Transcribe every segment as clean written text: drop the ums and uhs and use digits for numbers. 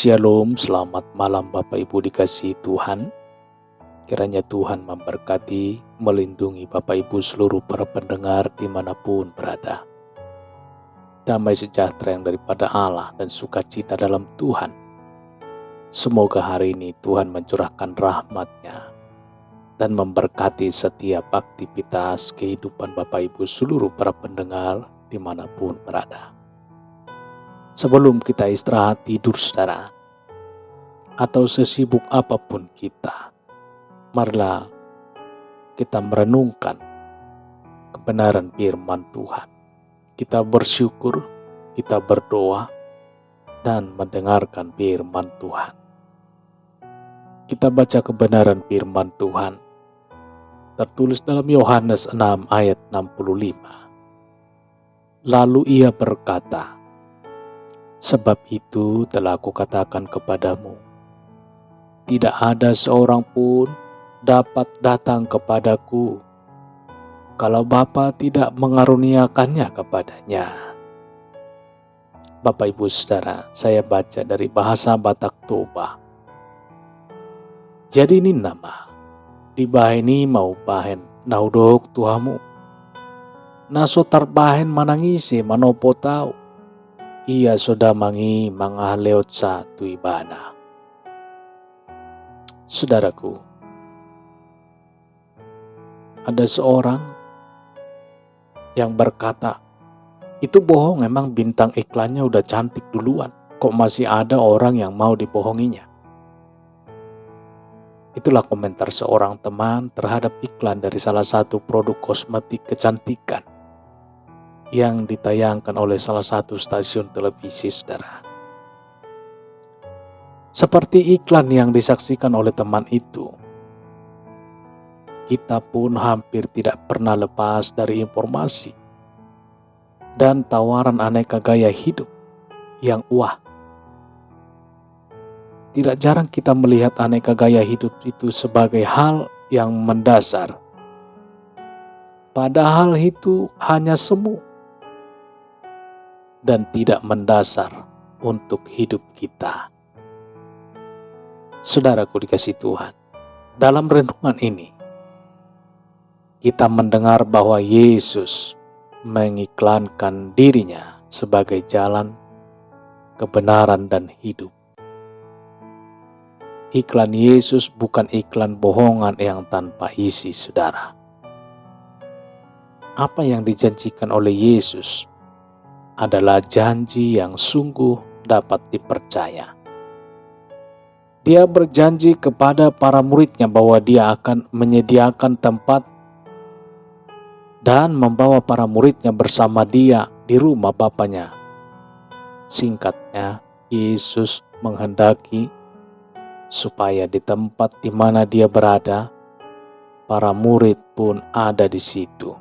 Shalom, selamat malam Bapak Ibu dikasihi Tuhan. Kiranya Tuhan memberkati, melindungi Bapak Ibu seluruh para pendengar dimanapun berada. Damai sejahtera yang daripada Allah dan sukacita dalam Tuhan. Semoga hari ini Tuhan mencurahkan rahmat-Nya dan memberkati setiap aktivitas kehidupan Bapak Ibu seluruh para pendengar dimanapun berada. Sebelum kita istirahat tidur saudara, atau sesibuk apapun kita, marilah kita merenungkan kebenaran firman Tuhan. Kita bersyukur, kita berdoa, dan mendengarkan firman Tuhan. Kita baca kebenaran firman Tuhan, tertulis dalam Yohanes 6 ayat 65. Lalu ia berkata, sebab itu telah kukatakan kepadamu, tidak ada seorang pun dapat datang kepadaku kalau Bapa tidak mengaruniakannya kepadanya. Bapak Ibu Saudara, saya baca dari bahasa Batak Toba. Jadi ini nama, dibaheni mau bahen naudok tuamu. Naso tarbahen manangisi manopo tau. Ia sudah mangi mangahleot sa tuibana. Saudaraku, ada seorang yang berkata, itu bohong, emang bintang iklannya udah cantik duluan, kok masih ada orang yang mau dibohonginya. Itulah komentar seorang teman terhadap iklan dari salah satu produk kosmetik kecantikan yang ditayangkan oleh salah satu stasiun televisi saudara. Seperti iklan yang disaksikan oleh teman itu, kita pun hampir tidak pernah lepas dari informasi dan tawaran aneka gaya hidup yang wah. Tidak jarang kita melihat aneka gaya hidup itu sebagai hal yang mendasar. Padahal itu hanya semu dan tidak mendasar untuk hidup kita. Saudaraku dikasihi Tuhan, dalam renungan ini kita mendengar bahwa Yesus mengiklankan dirinya sebagai jalan, kebenaran, dan hidup. Iklan Yesus bukan iklan bohongan yang tanpa isi, saudara. Apa yang dijanjikan oleh Yesus adalah janji yang sungguh dapat dipercaya. Dia berjanji kepada para muridnya bahwa dia akan menyediakan tempat dan membawa para muridnya bersama dia di rumah Bapanya. Singkatnya, Yesus menghendaki supaya di tempat di mana dia berada, para murid pun ada di situ.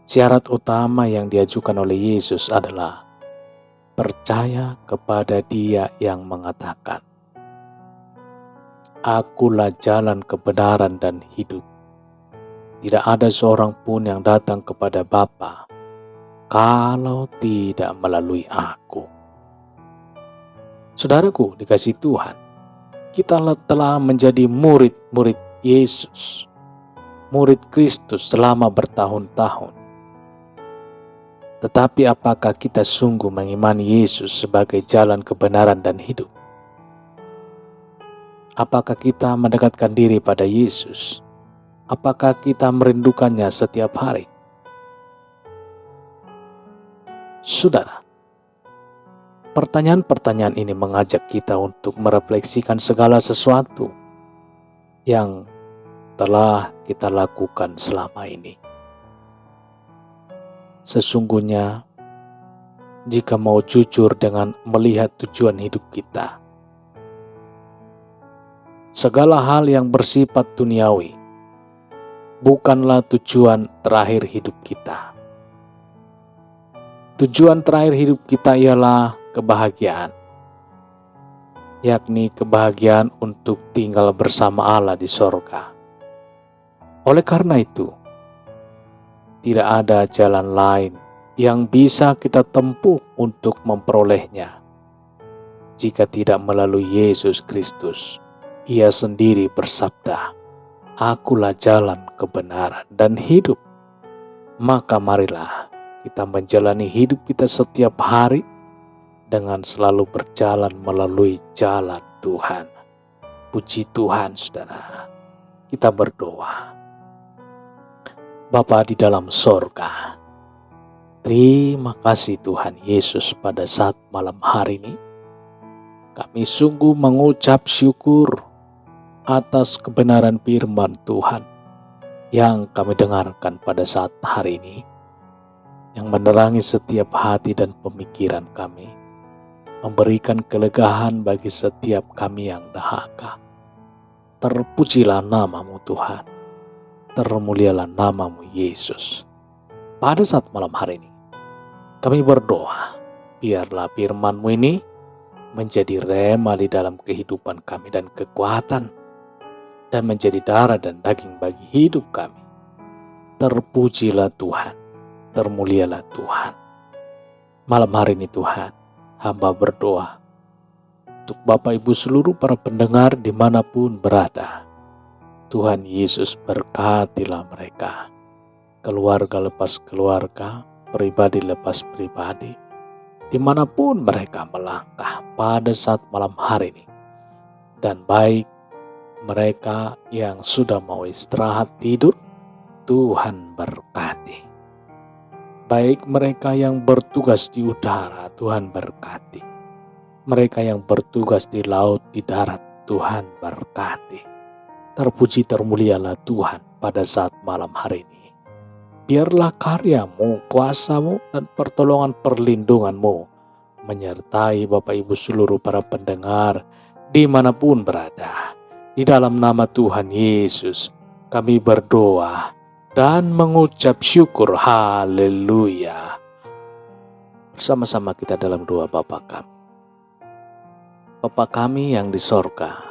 Syarat utama yang diajukan oleh Yesus adalah percaya kepada Dia yang mengatakan, Akulah jalan kebenaran dan hidup. Tidak ada seorang pun yang datang kepada Bapa kalau tidak melalui aku. Saudaraku dikasihi Tuhan, kita telah menjadi murid-murid Yesus, murid Kristus selama bertahun-tahun. Tetapi apakah kita sungguh mengimani Yesus sebagai jalan kebenaran dan hidup? Apakah kita mendekatkan diri pada Yesus? Apakah kita merindukannya setiap hari? Saudara, pertanyaan-pertanyaan ini mengajak kita untuk merefleksikan segala sesuatu yang telah kita lakukan selama ini. Sesungguhnya, jika mau jujur dengan melihat tujuan hidup kita, segala hal yang bersifat duniawi bukanlah tujuan terakhir hidup kita. Tujuan terakhir hidup kita ialah kebahagiaan, yakni kebahagiaan untuk tinggal bersama Allah di sorga. Oleh karena itu, tidak ada jalan lain yang bisa kita tempuh untuk memperolehnya, jika tidak melalui Yesus Kristus. Ia sendiri bersabda, "Akulah jalan, kebenaran, dan hidup." Maka marilah kita menjalani hidup kita setiap hari dengan selalu berjalan melalui jalan Tuhan. Puji Tuhan, saudara. Kita berdoa. Bapa di dalam sorga, terima kasih Tuhan Yesus pada saat malam hari ini. Kami sungguh mengucap syukur atas kebenaran firman Tuhan yang kami dengarkan pada saat hari ini, yang menerangi setiap hati dan pemikiran kami, memberikan kelegaan bagi setiap kami yang dahaga. Terpujilah namamu Tuhan, termulialah namamu Yesus. Pada saat malam hari ini, kami berdoa, biarlah firman-Mu ini menjadi rema di dalam kehidupan kami dan kekuatan, dan menjadi darah dan daging bagi hidup kami. Terpujilah Tuhan, termulialah Tuhan. Malam hari ini Tuhan, hamba berdoa untuk Bapak Ibu seluruh para pendengar dimanapun berada. Tuhan Yesus berkatilah mereka, keluarga lepas keluarga, pribadi lepas pribadi, dimanapun mereka melangkah pada saat malam hari ini. Dan baik mereka yang sudah mau istirahat tidur, Tuhan berkati. Baik mereka yang bertugas di udara, Tuhan berkati. Mereka yang bertugas di laut, di darat, Tuhan berkati. Terpuji termulialah Tuhan pada saat malam hari ini. Biarlah karya-Mu, kuasa-Mu, dan pertolongan perlindungan-Mu menyertai Bapak Ibu seluruh para pendengar dimanapun berada. Di dalam nama Tuhan Yesus kami berdoa dan mengucap syukur. Haleluya. Bersama-sama kita dalam doa Bapa kami. Bapa kami yang di sorga,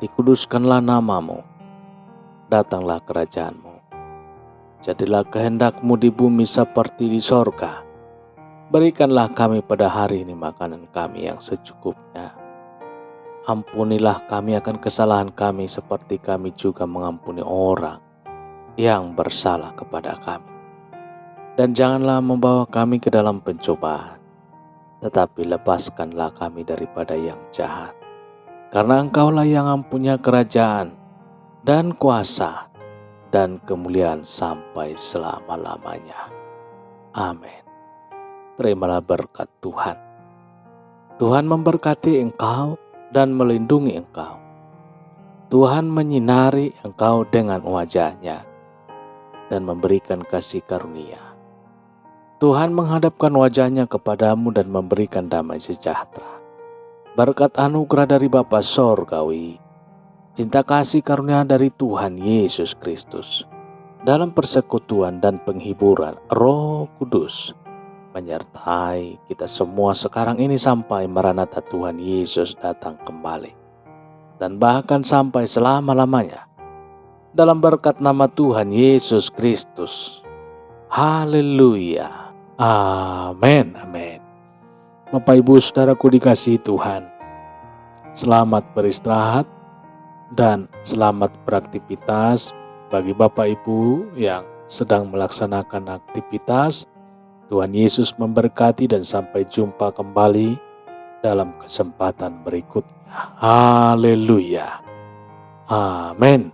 dikuduskanlah nama-Mu, datanglah kerajaan-Mu. Jadilah kehendak-Mu di bumi seperti di sorga. Berikanlah kami pada hari ini makanan kami yang secukupnya. Ampunilah kami akan kesalahan kami seperti kami juga mengampuni orang yang bersalah kepada kami. Dan janganlah membawa kami ke dalam pencobaan, tetapi lepaskanlah kami daripada yang jahat. Karena Engkaulah yang mempunyai kerajaan dan kuasa dan kemuliaan sampai selama-lamanya. Amin. Terimalah berkat Tuhan. Tuhan memberkati engkau dan melindungi engkau. Tuhan menyinari engkau dengan wajah-Nya dan memberikan kasih karunia. Tuhan menghadapkan wajah-Nya kepadamu dan memberikan damai sejahtera. Berkat anugerah dari Bapa Sorgawi, cinta kasih karunia dari Tuhan Yesus Kristus, dalam persekutuan dan penghiburan Roh Kudus, menyertai kita semua sekarang ini sampai Maranatha Tuhan Yesus datang kembali. Dan bahkan sampai selama-lamanya. Dalam berkat nama Tuhan Yesus Kristus. Haleluya. Amin, amin. Bapak Ibu saudaraku dikasihi Tuhan, selamat beristirahat dan selamat beraktivitas bagi Bapak Ibu yang sedang melaksanakan aktivitas. Tuhan Yesus memberkati dan sampai jumpa kembali dalam kesempatan berikutnya. Haleluya. Amin.